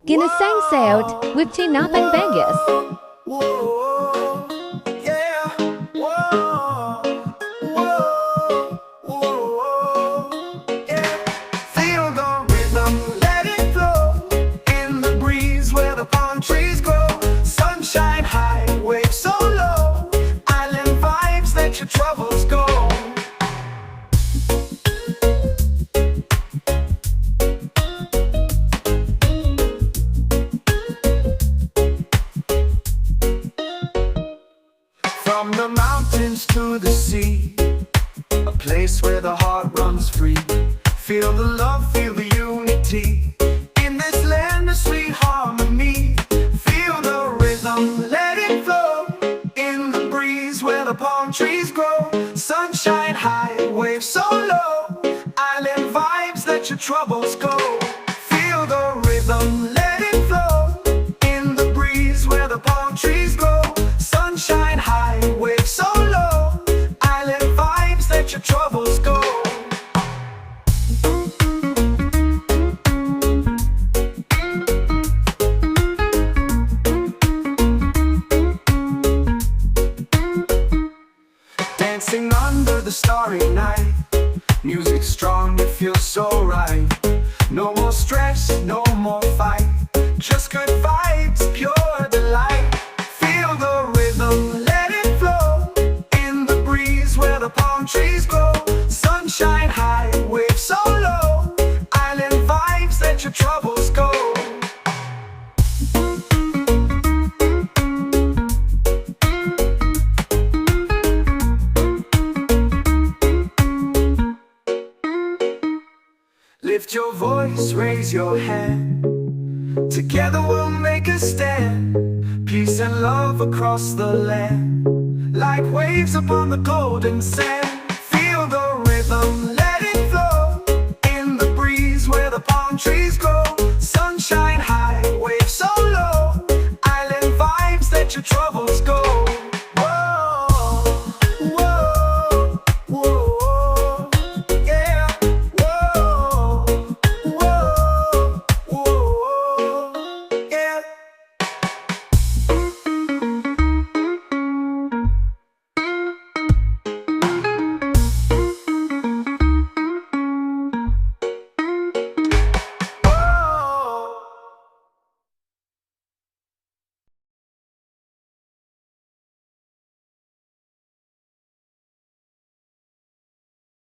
Ginisang Sayote with Tinapang Bangus. Whoa, yeah. Whoa, whoa, whoa, yeah. Feel the rhythm, let it flow. In the breeze where the palm trees grow. Sunshine high, waves so low. Island vibes, let your troubles go. From the mountains to the sea, a place where the heart runs free. Feel the love, feel the unity. In this land of sweet harmony. Feel the rhythm, let it flow. In the breeze where the palm trees grow. Sunshine high, waves so low. Island vibes, let your troubles go. Feel the rhythm, let it flow. In the breeze where the palm trees grow. Sunshine high, waves so low. Island vibes, let your troubles go. Dancing under the starry night. Music strong, it feels so right. No more stress, no more fight. Just good vibes, pure delight. Feel the rhythm, let it flow. In the breeze where the palm trees grow. Sunshine high, waves so low. Island vibes, let your troubles go. Lift your voice, raise your hand. Together we'll make a stand. Peace and love across the land. Like waves upon the golden sand. Feel the rhythm, let it flow. In the breeze where the palm trees